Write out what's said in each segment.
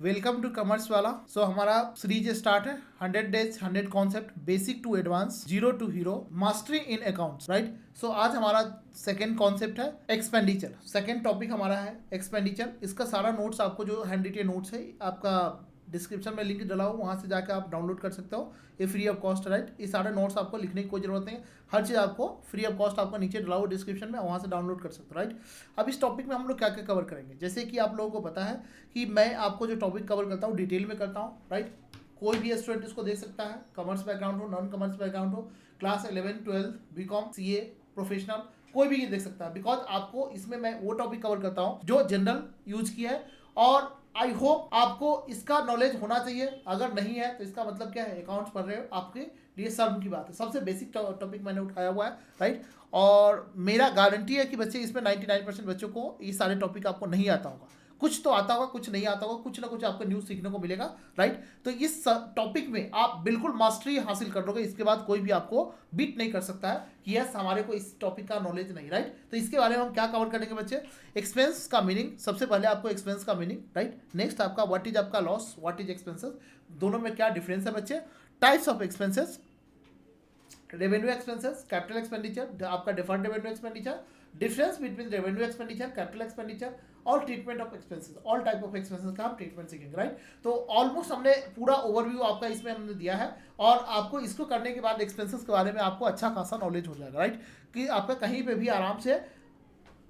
Welcome to commerce वाला। सो हमारा series start है 100 days 100 concept, basic to advance, zero to hero, mastery in accounts, right. So आज हमारा second concept है expenditure. Second topic हमारा है एक्सपेंडिचर। इसका सारा नोट्स आपको जो हैंड रिटेन नोट्स है आपका डिस्क्रिप्शन में लिंक डला हो, वहाँ से जाकर आप डाउनलोड कर सकते हो। ये फ्री ऑफ कॉस्ट, राइट। ये सारे नोट्स आपको लिखने की कोई जरूरत नहीं है, हर चीज़ आपको फ्री ऑफ कॉस्ट आपको नीचे डला हो डिस्क्रिप्शन में, वहाँ से डाउनलोड कर सकते हो, राइट। अब इस टॉपिक में हम लोग क्या क्या कवर करेंगे, जैसे कि आप लोगों को पता है कि मैं आपको जो टॉपिक कवर करता हूँ डिटेल में करता हूँ, राइट। कोई भी स्टूडेंट इसको देख सकता है, कॉमर्स बैकग्राउंड हो, नॉन कॉमर्स बैकग्राउंड हो, क्लास 11 12 बीकॉम सीए प्रोफेशनल, कोई भी ये देख सकता है। बिकॉज आपको इसमें मैं वो टॉपिक कवर करता हूँ जो जनरल यूज किया है, और आई होप आपको इसका नॉलेज होना चाहिए। अगर नहीं है तो इसका मतलब क्या है, अकाउंट्स पढ़ रहे हो, आपके लिए शर्म की बात है। सबसे बेसिक टॉपिक मैंने उठाया हुआ है, राइट। और मेरा गारंटी है कि बच्चे इसमें 99% बच्चों को ये सारे टॉपिक आपको नहीं आता होगा, कुछ तो आता होगा, कुछ नहीं आता होगा, कुछ ना कुछ आपको न्यूज़ सीखने को मिलेगा, राइट। तो इस टॉपिक में आप बिल्कुल मास्टरी हासिल कर लोगे, इसके बाद कोई भी आपको बीट नहीं कर सकता है कि यस हमारे को इस टॉपिक का नॉलेज नहीं, राइट। तो इसके बारे में हम क्या कवर करेंगे बच्चे, एक्सपेंस का मीनिंग। सबसे पहले आपको एक्सपेंस का मीनिंग, राइट। नेक्स्ट आपका व्हाट इज आपका लॉस, व्हाट इज एक्सपेंसेस, दोनों में क्या डिफरेंस है बच्चे। Types of expenses, revenue expenses, capital expenditure, आपका deferred revenue expenditure, difference between revenue expenditure, capital expenditure, और treatment of expenses, all type of expenses का हम ट्रीटमेंट सीखेंगे, राइट। तो ऑलमोस्ट हमने पूरा ओवरव्यू आपका इसमें हमने दिया है, और आपको इसको करने के बाद एक्सपेंसेस के बारे में आपको अच्छा खासा नॉलेज हो जाएगा, राइट। कि आपका कहीं पे भी आराम से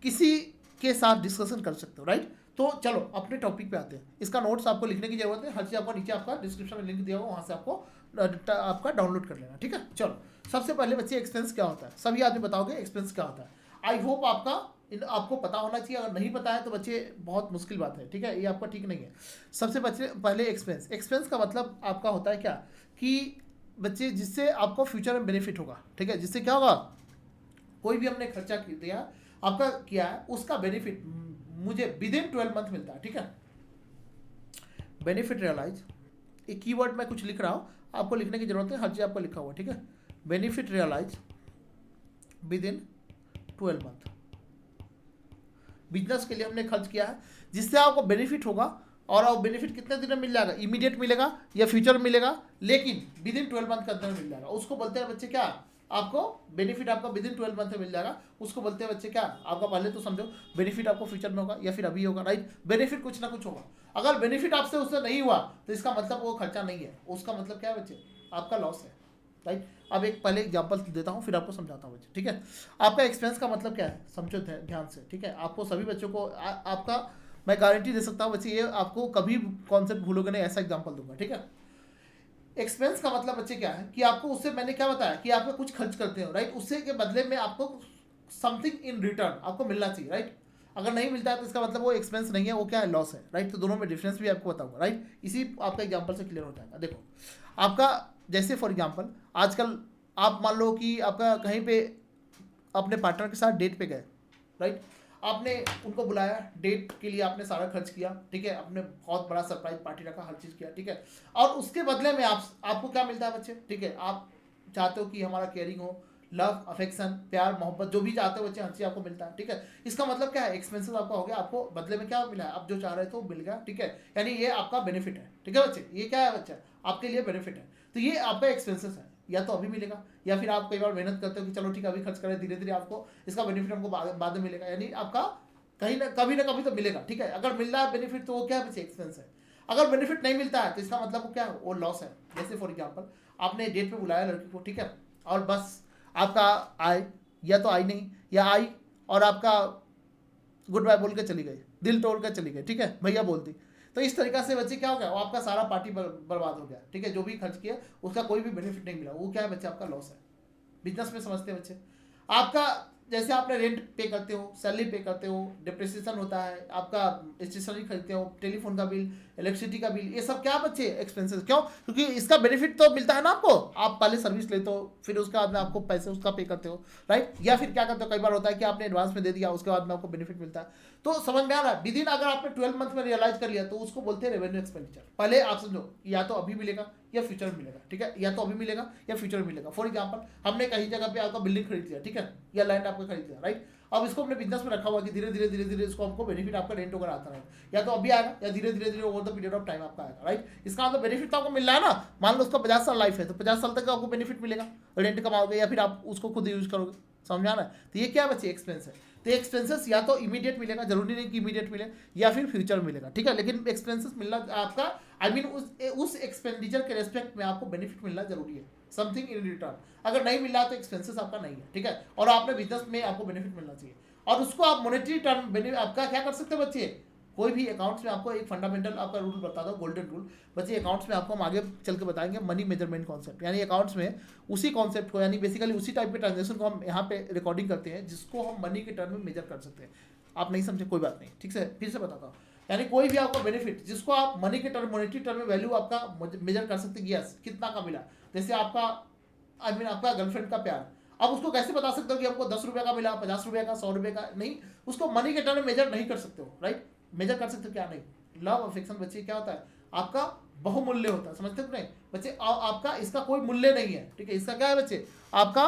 किसी के साथ डिस्कशन कर सकते हो, राइट। तो चलो अपने टॉपिक पे आते हैं। इसका नोट्स आपको लिखने की जरूरत है, हर चीज़ आपको नीचे आपका डिस्क्रिप्शन में लिंक दिया होगा, वहाँ से आपको आपका डाउनलोड कर लेना, ठीक है। चलो सबसे पहले बच्चे एक्सपेंस क्या होता है, सभी आदमी बताओगे एक्सपेंस क्या होता है। आई होप आपको पता होना चाहिए। अगर नहीं पता है तो बच्चे बहुत मुश्किल बात है, ठीक है, ये आपका ठीक नहीं है। सबसे बच्चे पहले एक्सपेंस, एक्सपेंस का मतलब आपका होता है क्या, कि बच्चे जिससे आपको फ्यूचर में बेनिफिट होगा, ठीक है। जिससे क्या होगा, कोई भी हमने खर्चा दिया आपका किया है, उसका बेनिफिट मुझे विद इन 12 मंथ मिलता है, ठीक है। बेनिफिट रियलाइज, एक कीवर्ड मैं कुछ लिख रहा हूँ, आपको लिखने की जरूरत है, हर चीज़ आपको लिखा हुआ, ठीक है। Benefit realise within 12 month, business के लिए हमने खर्च किया है जिससे आपको बेनिफिट होगा, और आप बेनिफिट कितने दिन में मिल जाएगा, इमीडिएट मिलेगा या फ्यूचर में मिलेगा, लेकिन विद इन 12 मंथ के अंदर मिल जाएगा। उसको बोलते हैं बच्चे क्या, आपको बेनिफिट आपका विद इन 12 मंथ में मिल जाएगा, उसको बोलते हैं बच्चे क्या, आपका पहले तो समझो बेनिफिट आपको फ्यूचर में होगा या फिर अभी होगा, राइट। बेनिफिट कुछ ना कुछ होगा। अगर बेनिफिट आपसे उससे नहीं हुआ तो इसका मतलब वो खर्चा नहीं है, उसका मतलब क्या है बच्चे, आपका लॉस है, राइट। अब एक पहले एग्जांपल देता हूँ, फिर आपको समझाता हूँ बच्चे, ठीक है। आपका एक्सपेंस का मतलब क्या है, समझो ध्यान से, ठीक है। आपको सभी बच्चों को आपका मैं गारंटी दे सकता हूँ बच्चे, ये आपको कभी कॉन्सेप्ट भूलोगे नहीं, ऐसा एग्जांपल दूंगा, ठीक है। एक्सपेंस का मतलब बच्चे क्या है, कि आपको उससे मैंने क्या बताया कि आपका कुछ खर्च करते हो, राइट। उससे के बदले में आपको समथिंग इन रिटर्न आपको मिलना चाहिए, राइट। अगर नहीं मिलता है तो इसका मतलब वो एक्सपेंस नहीं है, वो क्या है, लॉस है, राइट। तो दोनों में डिफरेंस भी आपको बताऊंगा, राइट। इसी आपका एग्जांपल से क्लियर हो जाएगा। देखो आपका जैसे फॉर एग्जांपल आजकल आप मान लो कि आपका कहीं पे अपने पार्टनर के साथ डेट पे गए, राइट। आपने उनको बुलाया डेट के लिए, आपने सारा खर्च किया, ठीक है। आपने बहुत बड़ा सरप्राइज पार्टी रखा, हर चीज़ किया, ठीक है। और उसके बदले में आपको क्या मिलता है बच्चे, ठीक है। आप चाहते हो कि हमारा केयरिंग हो, लव अफेक्शन, प्यार मोहब्बत, जो भी चाहते हो बच्चे, हर चीज़ आपको मिलता है, ठीक है। इसका मतलब क्या है, एक्सपेंसेस आपका हो गया, आपको बदले में क्या मिला है, आप जो चाह रहे थे वो मिल गया, ठीक है। यानी ये आपका बेनिफिट है, ठीक है बच्चे। ये क्या है बच्चा, आपके लिए बेनिफिट है। तो ये आपका एक्सपेंसेस है, या तो अभी मिलेगा, या फिर आप कई बार मेहनत करते हो कि चलो ठीक है अभी खर्च करें, धीरे धीरे आपको इसका बेनिफिट हमको बाद में मिलेगा, यानी आपका कहीं ना कभी तो मिलेगा, ठीक है। अगर मिल रहा है बेनिफिट तो वो क्या है बच्चे, एक्सपेंस है। अगर बेनिफिट नहीं मिलता है तो इसका मतलब वो क्या है, वो लॉस है। जैसे फॉर एग्जांपल आपने डेट पे बुलाया लड़की को, ठीक है, और बस आपका आए या तो आई नहीं, या आई और आपका गुड बाय बोल के चली गई, दिल तोड़ कर चली गई, ठीक है, भैया बोलती। तो इस तरीका से बच्चे क्या हो गया, वो आपका सारा पार्टी बर्बाद हो गया, ठीक है। जो भी खर्च किया उसका कोई भी बेनिफिट नहीं मिला, वो क्या है बच्चे, आपका लॉस है। बिजनेस में समझते हैं बच्चे। आपका जैसे आपने रेंट पे करते हो, सैलरी पे करते हो, डिप्रिसिएशन होता है, आपका स्टेशनरी खरीदते हो, टेलीफोन का बिल, इलेक्ट्रिसिटी का बिल, ये सब क्या बच्चे, एक्सपेंसेस। क्यों, क्योंकि इसका बेनिफिट तो मिलता है ना आपको, आप पहले सर्विस लेते हो, फिर उसके बाद में आपको पैसे उसका पे करते हो, राइट। या फिर क्या करते हो, कई बार होता है कि आपने एडवांस में दे दिया, उसके बाद में आपको बेनिफिट मिलता है। तो समझ में आ रहा है, विद इन अगर आपने 12 मंथ में रियलाइज कर लिया तो उसको बोलते हैं रेवेन्यू एक्सपेंडिचर। पहले आप समझो, या तो अभी मिलेगा या फ्यूचर में मिलेगा, ठीक है। या तो अभी मिलेगा या फ्यूचर में मिलेगा। फॉर एग्जांपल हमने कहीं जगह पे आपका बिल्डिंग खरीद लिया, ठीक है, या लैंड आपका खरीद लिया, राइट। अब इसको अपने बिजनेस में रखा हुआ कि धीरे धीरे धीरे धीरे इसको हमको बेनिफिट आपका रेंट होकर आता रहेगा, या तो अभी आएगा या धीरे धीरे धीरे over the period of time आपका आएगा, राइट। इसका मतलब बेनिफिट तो आपको मिल रहा है ना। मान लो उसका 50 साल लाइफ है तो 50 साल तक आपको बेनिफिट मिलेगा, रेंट कमाओगे या फिर आप उसको खुद यूज करोगे, समझ आ रहा है। तो ये क्या है बच्चे, एक्सपेंस है। तो एक्सपेंसेस या तो इमीडिएट मिलेगा, जरूरी नहीं कि इमीडिएट मिले, या फिर फ्यूचर मिलेगा, ठीक है। लेकिन एक्सपेंसेस मिलना आपका आई मीन उस एक्सपेंडिचर के रेस्पेक्ट में आपको बेनिफिट मिलना जरूरी है, समथिंग इन रिटर्न। अगर नहीं मिल रहा तो एक्सपेंसेस आपका नहीं है, ठीक है। और आपने बिजनेस में आपको बेनिफिट मिलना चाहिए, और उसको आप मॉनेटरी टर्म आपका क्या कर सकते हैं बच्चे, कोई भी अकाउंट्स में आपको एक फंडामेंटल आपका रूल बताता हूँ, गोल्डन रूल बच्चे। अकाउंट्स में आपको हम आगे चल के बताएंगे मनी मेजरमेंट कॉन्सेप्ट, यानी अकाउंट्स में उसी कॉन्सेप्ट को, यानी बेसिकली उसी टाइप के ट्रांजेक्शन को हम यहाँ पे रिकॉर्डिंग करते हैं जिसको हम मनी के टर्म में मेजर कर सकते हैं। आप नहीं समझे कोई बात नहीं, ठीक है, फिर से बताता हूँ। यानी कोई भी आपका बेनिफिट जिसको आप मनी के टर्म, मॉनेटरी टर्म में वैल्यू आपका मेजर कर सकते हैं, यस कितना का मिला। जैसे आपका आई मीन आपका गर्लफ्रेंड का प्यार, अब उसको कैसे बता सकते हो कि हमको 10 रुपये का मिला, 50 रुपये का, 100 रुपये का, नहीं, उसको मनी के टर्म में मेजर नहीं कर सकते हो, राइट। मेजर कर सकते हो क्या, नहीं। लव अफेक्शन बच्चे क्या होता है, आपका बहुमूल्य होता है, समझते हो नहीं बच्चे। आपका इसका कोई मूल्य नहीं है, ठीक है। इसका क्या है बच्चे, आपका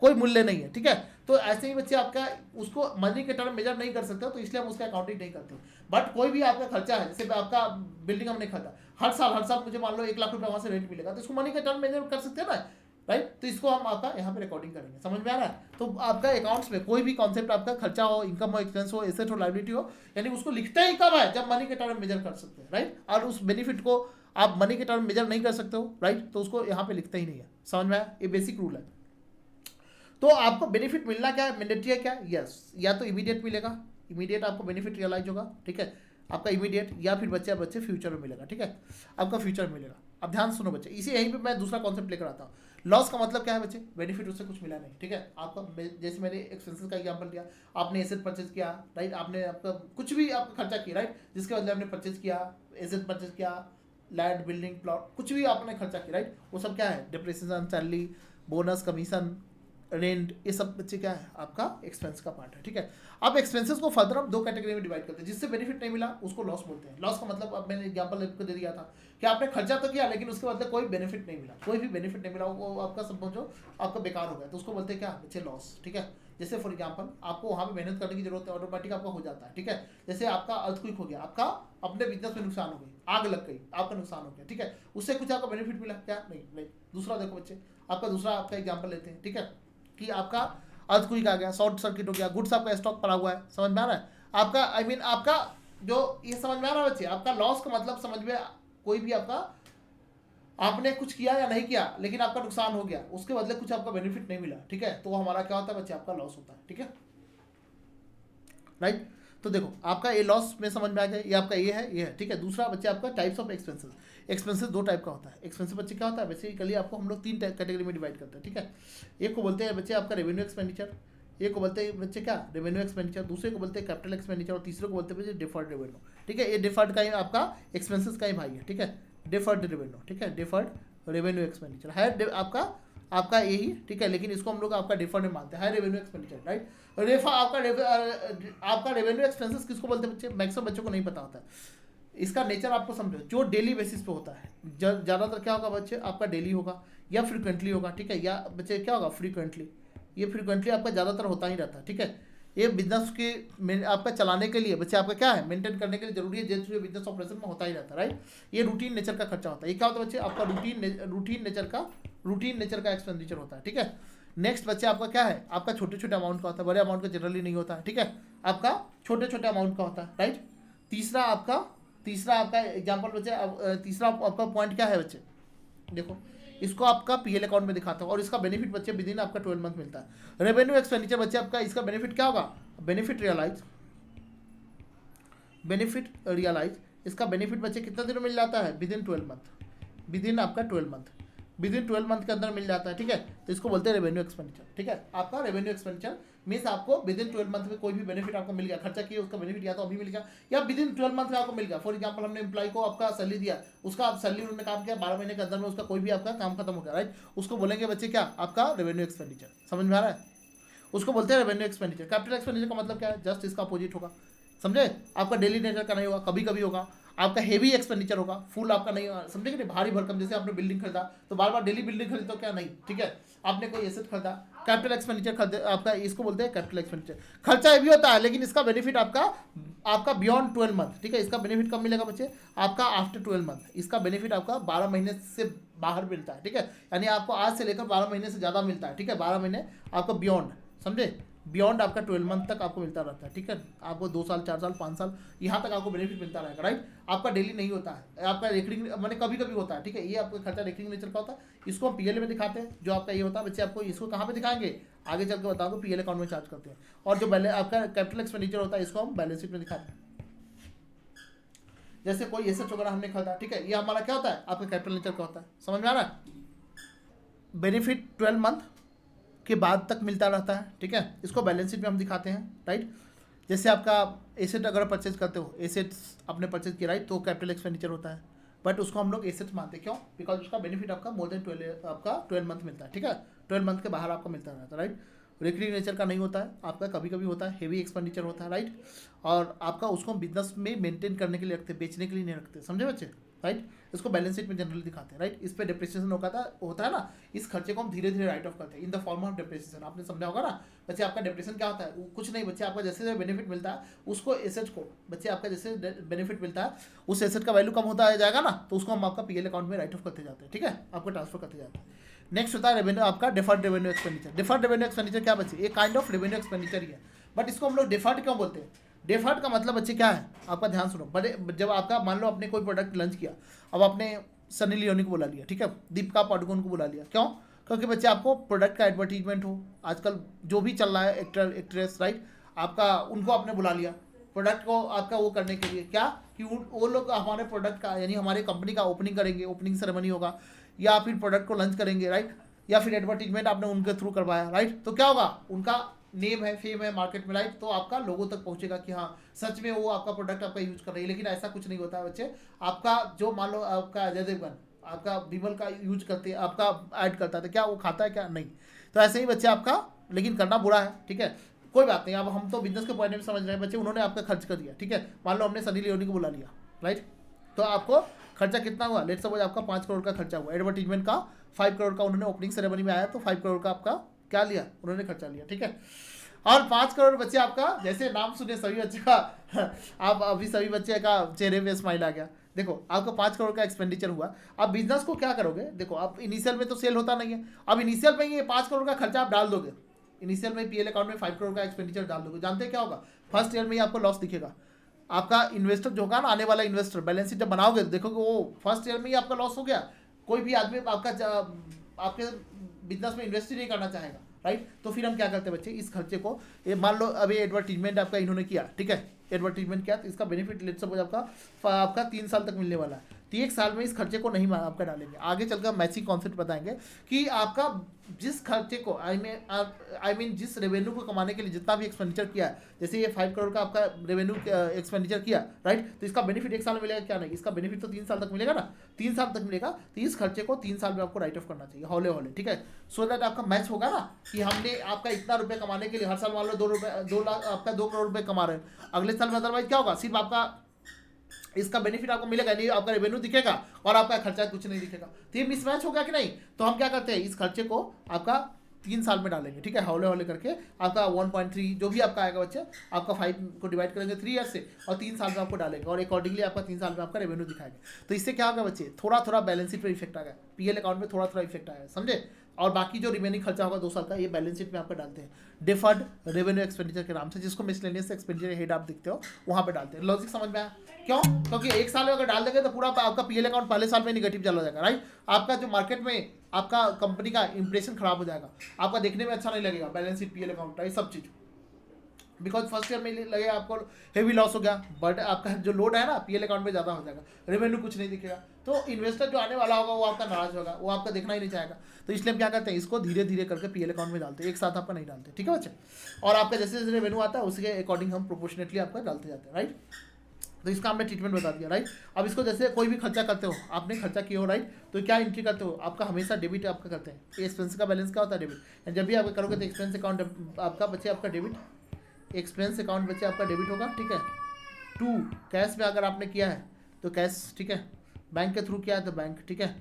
कोई मूल्य नहीं है, ठीक है। तो ऐसे ही बच्चे आपका उसको मनी के टर्म मेजर नहीं कर सकते हो, तो इसलिए हम उसका अकाउंटिंग नहीं करते। बट कोई भी आपका खर्चा है, जैसे आपका बिल्डिंग हमने खरीदा, हर साल मुझे मान लो 1 लाख रुपये वहाँ से रेंट मिलेगा, तो इसको मनी के टर्म मेजर कर सकते हैं ना, राइट। तो इसको हम आपका यहाँ पे रिकॉर्डिंग करेंगे, समझ में आ रहा है। तो आपका अकाउंट्स में कोई भी कॉन्सेप्ट आपका खर्चा हो, इनकम हो, एक्सपेंस हो, एसेट हो, लायबिलिटी हो, यानी उसको लिखते ही कब है, जब मनी के टर्म मेजर कर सकते हैं, राइट। और उस बेनिफिट को आप मनी के टर्म मेजर नहीं कर सकते हो, राइट, तो उसको यहाँ पे लिखते ही नहीं है, समझ में आया। ये बेसिक रूल है। तो आपको बेनिफिट मिलना क्या है, मैंडेटरी है क्या, यस। या तो इमीडिएट मिलेगा, इमीडिएट आपको बेनिफिट रियलाइज होगा, ठीक है, आपका इमीडिएट, या फिर बच्चे फ्यूचर में मिलेगा, ठीक है, आपका फ्यूचर मिलेगा। अब ध्यान सुनो बच्चे, इसी यहीं पे मैं दूसरा कॉन्सेप्ट लेकर आता हूँ। लॉस का मतलब क्या है बच्चे, बेनिफिट उससे कुछ मिला नहीं, ठीक है। आपका जैसे मैंने एक्सपेंसेस का एग्जांपल दिया, आपने एसेट परचेज किया, राइट, आपने आपका कुछ भी आपका खर्चा किया, राइट, जिसके बदले आपने परचेज किया, एसेट परचेज किया, लैंड, बिल्डिंग, प्लॉट, कुछ भी आपने खर्चा किया, राइट, वो सब क्या है, depreciation, salary, bonus, commission, rent, ये सब बच्चे क्या है, आपका एक्सपेंस का पार्ट है, ठीक है। अब एक्सपेंसेस को फर्दर हम 2 कैटेगरी में डिवाइड करते हैं। जिससे बेनिफिट नहीं मिला उसको लॉस बोलते हैं। लॉस का मतलब अब मैंने एग्जांपल आपको दे दिया था कि आपने खर्चा तो किया लेकिन उसके बदले कोई बेनिफिट नहीं मिला, कोई भी बेनिफिट नहीं मिला, वो आपका समझो आपका बेकार हो गया, तो उसको बोलते हैं क्या बच्चे, लॉस, ठीक है। जैसे फॉर एग्जाम्पल आपको वहाँ पे मेहनत करने की जरूरत है, ऑटोमेटिक आपका हो जाता है, ठीक है। जैसे आपका अर्थक्वेक हो गया, आपका अपने बिजनेस में नुकसान हो गई, आग लग गई, आपका नुकसान हो गया, ठीक है, उससे कुछ आपका बेनिफिट मिला क्या, नहीं। दूसरा देखो बच्चे, आपका दूसरा आपका एग्जाम्पल लेते हैं, ठीक है, कि आपका अर्थक्वेक आ गया, शॉर्ट सर्किट हो गया, गुड्स आपका स्टॉक पड़ा हुआ है, समझ में आ रहा है आपका, आई मीन आपका जो ये समझ में आ रहा है बच्चे। आपका लॉस का मतलब समझ में, कोई भी आपका आपने कुछ किया या नहीं किया लेकिन आपका नुकसान हो गया, उसके बदले कुछ आपका बेनिफिट नहीं मिला, ठीक है, तो वो हमारा क्या होता है बच्चे, आपका लॉस होता है, ठीक है, राइट। तो देखो आपका ये लॉस में समझ में आ गया, ये आपका ये है, ठीक है। दूसरा बच्चे आपका types of expenses. Expenses 2 type का होता है। एक्सपेंसेस बच्चे क्या होता है, बेसिकली आपको हम लोग 3 कैटेगरी में डिवाइड करते हैं, ठीक है। एक को बोलते हैं बच्चे आपका रेवेन्यू एक्सपेंडिचर, एक को बोलते हैं बच्चे क्या, रेवेन्यू एक्सपेंडिचर, दूसरे को बोलते हैं कैपिटल एक्सपेंडिचर, और तीसरे को बोलते हैं बच्चे डिफर्ड रेवेन्यू, ठीक है। ये डिफर्ड का ही आपका एक्सपेंसेस का ही भाई है, ठीक है, डिफर्ड रेवेन्यू, ठीक है, डिफर्ड रेवेन्यू एक्सपेंडिचर है आपका यही, ठीक है। लेकिन इसको हम लोग आपका डिफर्ड में मानते हैं, हाई रेवेन्यू एक्सपेंडिचर, राइट। आपका रेवेन्यू एक्सपेंसेस किसको बोलते हैं बच्चे, मैक्सिमम बच्चों को नहीं पता होता है। इसका नेचर आपको समझो, जो डेली बेसिस पे होता है, ज़्यादातर क्या होगा बच्चे, आपका डेली होगा या फ्रीक्वेंटली होगा, ठीक है, या बच्चे क्या होगा, फ्रीक्वेंटली। ये फ्रीक्वेंटली आपका ज़्यादातर होता ही रहता है, ठीक है। ये बिजनेस के आपका चलाने के लिए बच्चे आपका क्या है, मेंटेन करने के लिए जरूरी है, जैसे बिजनेस ऑपरेशन में होता ही रहता है, राइट। ये रूटीन नेचर का खर्चा होता है। ये क्या होता है बच्चे, आपका रूटीन नेचर का एक्सपेंडिचर होता है, ठीक है। नेक्स्ट बच्चे आपका क्या है, आपका छोटे छोटे अमाउंट का होता है, बड़े अमाउंट का जनरली नहीं होता है, ठीक है, आपका छोटे छोटे अमाउंट का होता है, राइट। तीसरा आपका एग्जाम्पल बच्चे, तीसरा आपका पॉइंट क्या है बच्चे, देखो इसको आपका पीएल अकाउंट में दिखाता हूँ, और इसका बेनिफिट बच्चे विद इन आपका 12 मंथ मिलता है। रेवेन्यू एक्सपेंडिचर बच्चे आपका, इसका बेनिफिट क्या होगा, बेनिफिट रियलाइज, इसका बेनिफिट बच्चे कितना दिन में मिल जाता है, with in 12 month, with in आपका 12 मंथ, विद इन 12 मंथ के अंदर मिल जाता है, ठीक है। तो इसको बोलते हैं रेवेन्यू एक्सपेंडिचर, ठीक है। आपका रेवेन्यू एक्सपेंडिचर मीन्स आपको विद इन 12 मंथ में कोई भी बेनिफिट आपको मिल गया, खर्चा किया उसका बेनिफिट या तो अभी मिल गया या विद इन 12 मंथ में आपको मिल गया। फॉर एग्जांपल हमने एम्प्लॉय को आपका सैलरी दिया, उसका आप सैलरी उन्होंने काम किया, 12 महीने के अंदर में उसका कोई भी आपका काम खत्म हो गया, राइट, उसको बोलेंगे बच्चे क्या, आपका रेवेन्यू एक्सपेंडिचर, समझ में आ रहा है, उसको बोलते हैं रेवेन्यू एक्सपेंडिचर। कैपिटल एक्सपेंडिचर का मतलब क्या है, जस्ट इसका अपोजिट होगा, समझे, आपका डेली नेचर का नहीं होगा, कभी कभी होगा, आपका हेवी एक्सपेंडिचर होगा, फुल आपका नहीं, समझे कि नहीं, भारी भरकम, जैसे आपने बिल्डिंग खरीदा तो बार बार डेली बिल्डिंग खरीदो क्या, नहीं, ठीक है। आपने कोई एसेट खरीदा, कैपिटल एक्सपेंडिचर खरीदे, आपका इसको बोलते हैं कैपिटल एक्सपेंडिचर। खर्चा ये भी होता है, लेकिन इसका बेनिफिट आपका आपका बियॉन्ड 12 मंथ, ठीक है। इसका बेनिफिट कब मिलेगा बच्चे, आपका आफ्टर 12 मंथ। इसका बेनिफिट आपका 12 महीने से बाहर मिलता है, ठीक है। यानी आपको आज से लेकर 12 महीने से ज़्यादा मिलता है, ठीक है। 12 महीने आपको बियॉन्ड, समझे, बियॉन्ड आपका 12 मंथ तक आपको मिलता रहता है, ठीक है। आपको 2 साल 4 साल 5 साल यहाँ तक आपको बेनिफिट मिलता रहेगा, राइट। आपका डेली नहीं होता है, आपका रेकरिंग मैंने कभी कभी होता है, ठीक है। ये आपका खर्चा रेकरिंग नेचर का होता है, इसको हम पीएल में दिखाते हैं। जो आपका ये होता है बच्चे, आपको इसको कहाँ पे दिखाएंगे, आगे चल के बताऊंगा, पीएल अकाउंट में चार्ज करते हैं। और जो आपका कैपिटल एक्सपेंडिचर होता है, इसको हम बैलेंस शीट में दिखाते हैं। जैसे कोई एसेट वगैरह हमने खरीदा, ठीक है, ये हमारा क्या होता है, आपका कैपिटल नेचर का होता है, समझ में आ रहा है। बेनिफिट 12 मंथ के बाद तक मिलता रहता है, ठीक है। इसको बैलेंस शीट में हम दिखाते हैं, राइट। जैसे आपका एसेट अगर परचेज करते हो, एसेट्स आपने परचेज किया, राइट, तो कैपिटल एक्सपेंडिचर होता है, बट उसको हम लोग एसेट्स मानते हैं। क्यों, बिकॉज उसका बेनिफिट आपका मोर देन 12 मंथ मिलता है, ठीक है। 12 मंथ के बाहर आपको मिलता रहता है, राइट। रिकरिंग नेचर का नहीं होता है आपका, कभी कभी होता है, हेवी एक्सपेंडिचर होता है, राइट। और आपका उसको बिजनेस में मेंटेन करने के लिए रखते हैं, बेचने के लिए नहीं रखते, समझे बच्चे, राइट। इसको बैलेंस शीट में जनरली दिखाते हैं, राइट। इस पर डिप्रिसिएशन होता है ना, इस खर्चे को हम धीरे धीरे राइट ऑफ करते हैं in the form of depreciation. आपने समझा होगा ना बच्चे, आपका डिप्रिसिएशन क्या होता है, कुछ नहीं बच्चे, आपका जैसे बेनिफिट मिलता है उसको एसेट को, बच्चे आपका जैसे बेनिफिट मिलता है उस एसेट का वैल्यू कम होता जाएगा ना, तो उसको हम आपका पीएल अकाउंट में राइट ऑफ करते जाते हैं, ठीक है, आपको ट्रांसफर करते जाते हैं। नेक्स्ट होता है रेवेन्यू, आपका deferred revenue expenditure. Deferred revenue expenditure क्या बच्चे, एक काइंड ऑफ रेवेन्यू एक्सपेंडिचर ही है, बट इसको हम लोग डिफर्ड क्यों बोलते हैं। डिफर्ड का मतलब बच्चे क्या है, आपका ध्यान सुनो। बड़े जब आपका मान लो आपने कोई प्रोडक्ट लॉन्च किया, अब आपने सनी लियोनी को बुला लिया, ठीक है, दीपिका पादुकोण को बुला लिया, क्यों, क्योंकि बच्चे आपको प्रोडक्ट का एडवर्टीजमेंट हो, आजकल जो भी चल रहा है एक्टर एक्ट्रेस, राइट, आपका उनको आपने बुला लिया प्रोडक्ट को आपका वो करने के लिए, क्या कि वो लोग हमारे प्रोडक्ट का यानी हमारे कंपनी का ओपनिंग करेंगे, ओपनिंग सेरेमनी होगा, या फिर प्रोडक्ट को लॉन्च करेंगे, राइट, या फिर एडवर्टीजमेंट आपने उनके थ्रू करवाया, राइट। तो क्या होगा, उनका नेम है, फेम है मार्केट में, राइट, तो आपका लोगों तक पहुंचेगा कि हाँ सच में वो आपका प्रोडक्ट आपका यूज कर रही है। लेकिन ऐसा कुछ नहीं होता है बच्चे, आपका जो मान लो आपका अजय देवगन आपका विमल का यूज करते हैं, आपका ऐड करता है, क्या वो खाता है क्या, नहीं। तो ऐसे ही बच्चे आपका, लेकिन करना बुरा है, ठीक है, कोई बात नहीं। अब हम तो बिजनेस के पॉइंट में समझ रहे हैं बच्चे, उन्होंने आपका खर्च कर दिया, ठीक है, मान लो हमने सनी लियोनी को बुला लिया, राइट, तो आपको खर्चा कितना हुआ, लेट्स सपोज आपका 5 करोड़ का खर्चा हुआ, एडवर्टीजमेंट का 5 करोड़ का, उन्होंने ओपनिंग सेरेमनी में आया तो 5 करोड़ का आपका क्या लिया, उन्होंने खर्चा लिया, ठीक है। और 5 करोड़ बच्चे आपका, जैसे नाम सुने सभी बच्चे का आप अभी सभी बच्चे का चेहरे पे स्माइल आ गया। देखो आपका 5 करोड़ का एक्सपेंडिचर हुआ, अब बिजनेस को क्या करोगे, देखो आप इनिशियल में तो सेल होता नहीं है, अब इनिशियल में ये 5 करोड़ का खर्चा आप डाल दोगे, इनिशियल में पीएल अकाउंट में 5 करोड़ का एक्सपेंडिचर डाल दोगे, जानते हैं क्या होगा, फर्स्ट ईयर में ही आपको लॉस दिखेगा। आपका इन्वेस्टर जो होगा ना, आने वाला इन्वेस्टर, बैलेंस शीट जब बनाओगे देखोगे वो फर्स्ट ईयर में ही आपका लॉस हो गया। कोई भी आदमी आपके बिजनेस में इन्वेस्ट ही नहीं करना चाहेगा, राइट। तो फिर हम क्या करते हैं बच्चे, इस खर्चे को, ये मान लो अभी एडवर्टीजमेंट आपका इन्होंने किया, ठीक है, एडवर्टीजमेंट किया तो इसका बेनिफिट लेट्स सपोज आपका 3 साल तक मिलने वाला है, तो 1 साल में इस खर्चे को नहीं आपका डालेंगे। आगे चलकर मैचिंग कॉन्सेप्ट बताएंगे कि आपका जिस खर्चे को आई मीन जिस रेवेन्यू को कमाने के लिए जितना भी एक्सपेंडिचर किया है, जैसे ये 5 करोड़ का आपका रेवेन्यू एक्सपेंडिचर किया, राइट, तो इसका बेनिफिट 1 साल में मिलेगा क्या, नहीं, इसका बेनिफिट तो 3 साल तक मिलेगा ना, 3 साल तक मिलेगा, तो इस खर्चे को 3 साल में आपको राइट ऑफ करना चाहिए हौले हौले, ठीक है, सो दैट आपका मैच होगा ना कि हमने आपका इतना रुपये कमाने के लिए हर साल मान लो 2 लाख आपका 2 करोड़ रुपये कमा रहे हैं, अगले साल में अदरवाइज क्या होगा, सिर्फ आपका इसका बेनिफिट आपको मिलेगा नहीं, आपका रेवेन्यू दिखेगा और आपका खर्चा कुछ नहीं दिखेगा, तो ये मिसमैच हो गया कि नहीं। तो हम क्या करते हैं, इस खर्चे को आपका 3 साल में डालेंगे, ठीक है, हौले हौले करके आपका 1.3 जो भी आपका आएगा बच्चे, आपका 5 को डिवाइड करेंगे 3 ईयर से और 3 साल में आपको डालेंगे और अकॉर्डिंगली आपका 3 साल में आपका रेवेन्यू दिखाएगा। तो इससे क्या होगा बच्चे, थोड़ा थोड़ा बैलेंस शीट पर इफेक्ट आ गया, पीएल अकाउंट में थोड़ा थोड़ा इफेक्ट आया, समझे। और बाकी जो रिमेनिंग खर्चा होगा 2 साल का, ये बैलेंस शीट में आपका डालते हैं डिफर्ड रेवेन्यू एक्सपेंडिचर के नाम से, जिसको मिसलेनियस एक्सपेंडिचर हेड आप दिखते हो वहाँ पे डालते हैं। लॉजिक समझ में आया, क्यों, क्योंकि 1 साल में अगर डाल देंगे तो पूरा आपका पीएल अकाउंट पहले साल में निगेटिव चला जाएगा, राइट। आपका जो मार्केट में आपका कंपनी का इंप्रेशन खराब हो जाएगा, आपका देखने में अच्छा नहीं लगेगा balance sheet PL account, right, सब चीज़, बिकॉज फर्स्ट ईयर में लगेगा आपको हेवी लॉस हो गया, बट आपका जो लोड है ना पीएल अकाउंट में ज़्यादा हो जाएगा, रेवेन्यू कुछ नहीं दिखेगा, तो इन्वेस्टर जो आने वाला होगा वो आपका नाराज होगा, वो आपका देखना ही नहीं चाहेगा। तो इसलिए हम क्या करते हैं, इसको धीरे धीरे करके पीएल अकाउंट में डालते हैं, एक साथ आपका नहीं डालते, ठीक है बच्चे। और आपका जैसे जैसे रेवेन्यू आता है उसके अकॉर्डिंग हम प्रोपोर्शनेटली आपका डालते जाते हैं, राइट। तो इसका हमने ट्रीटमेंट बता दिया, राइट। अब इसको जैसे कोई भी खर्चा करते हो, आपने खर्चा किया हो, राइट, तो क्या एंट्री करते हो, आपका हमेशा डेबिट आपका करते हैं, एक्सपेंस का बैलेंस क्या होता है, डेबिट। जब भी आप करोगे तो एक्सपेंस अकाउंट आपका बच्चे आपका डेबिट, एक्सपेंस अकाउंट बच्चे आपका डेबिट होगा, ठीक है। 2 कैश में अगर आपने किया है तो कैश, ठीक है। बैंक के थ्रू क्या है तो बैंक, ठीक है।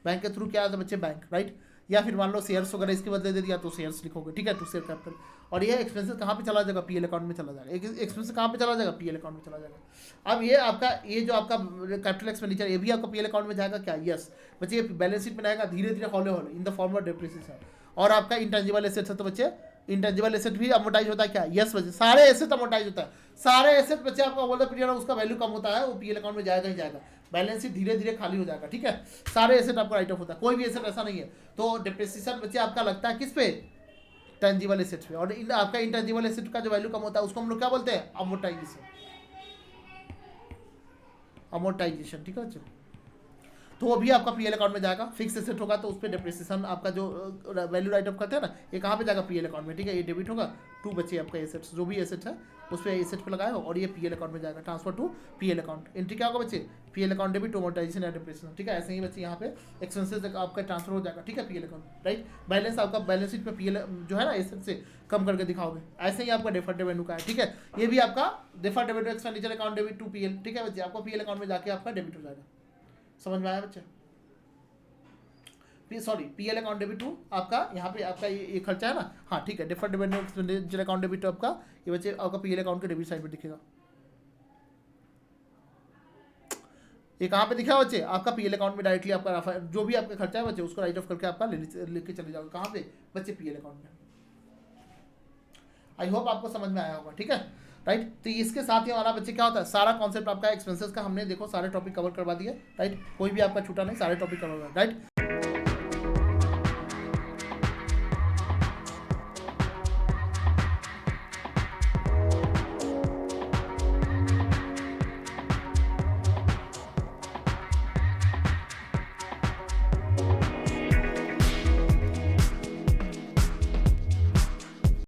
बैंक के थ्रू क्या है तो बच्चे बैंक, राइट। या फिर मान लो शेयर्स वगैरह इसके बदले दे दिया तो शेयर्स लिखोगे, ठीक है, टू शेयर कैपिटल। और ये एक्सपेंसेस कहाँ पे चला जाएगा, पीएल अकाउंट में चला जाएगा। एक्सपेंसेस कहाँ पे चला जाएगा, पीएल अकाउंट में चला जाएगा। अब ये आपका ये जो आपका कैपिटल एक्सपेंडिचर ये भी आपका पीएल अकाउंट में जाएगा क्या, यस बच्चे। ये बैलेंस शीट में आएगा धीरे धीरे हौले हौले in the form of depreciation. और आपका इंटेंजिबल एसेट्स है तो बच्चे इंटेंजिबल एसेट भी अमोटाइज होता है क्या, यस बच्चे। सारे एसेट अमोटाइज होता है, सारे एसेट बच्चे आपका ओवर द पीरियड उसका वैल्यू कम होता है वो पीएल अकाउंट में जाएगा ही जाएगा। बैलेंस शीट धीरे धीरे खाली हो जाएगा, ठीक है। सारे एसेट आपका राइट ऑफ होता है, कोई भी एसेट ऐसा नहीं है। तो डिप्रिसिएशन बच्चे आपका लगता है किस पे, टेंजिबल एसेट पे। और आपका इंटेंजिबल एसेट का जो वैल्यू कम होता है उसको हम लोग क्या बोलते हैं, अमोर्टाइजेशन, अमोर्टाइजेशन, ठीक है बच्चों। तो वो भी आपका पीएल अकाउंट में जाएगा। फिक्स एसेट होगा तो उस पर डिप्रिसिएशन आपका जो वैल्यू राइट ऑफ करते हैं ना, ये कहाँ पे जाएगा, पीएल अकाउंट में, ठीक है। ये डेबिट होगा टू बच्चे आपका एसेट्स, जो भी एसेट है उस पर एसेट पे लगाएगा और ये पीएल अकाउंट में जाएगा, transfer to PL account. Entry क्या होगा बच्चे, पीएल अकाउंट डेबिट अमोर्टाइजेशन या डिप्रिसिएशन, ठीक है। ऐसे ही बच्चे यहाँ पे एक्सपेंसेस आपका ट्रांसफर हो जाएगा, ठीक है, पीएल अकाउंट, राइट। बैलेंस आपका बैलेंस शीट पे पीएल जो है ना एसेट से कम करके दिखाओगे। ऐसे ही आपका डिफर्ड रेवेन्यू का है, ठीक है। ये भी आपका deferred revenue expenditure account debit to PL, ठीक है बच्चे। आपको पीएल अकाउंट में जाके आपका डेबिट हो जाएगा। समझ में आया बच्चे, sorry PL account debit to आपका यहाँ पे आपका ये खर्चा है ना, हाँ ठीक है। Deferred revenue expenditure account debit आपका ये बच्चे आपका पीएल अकाउंट के डेबिट साइड पे दिखेगा। ये कहाँ पे दिखा बच्चे, आपका पीएल अकाउंट में डायरेक्टली आपका जो भी आपका खर्चा है बच्चे उसको राइट ऑफ करके आपका लिख के चले जाओगे, कहाँ पे बच्चे, पीएल अकाउंट में। आई होप आपको समझ में आया होगा, ठीक है, राइट। तो इसके साथ ही हमारा बच्चे क्या होता है, सारा कॉन्सेप्ट आपका एक्सपेंसेस का हमने देखो सारे टॉपिक कवर करवा दिए, राइट। कोई भी आपका छूटा नहीं, सारे टॉपिक कवर हुआ, राइट।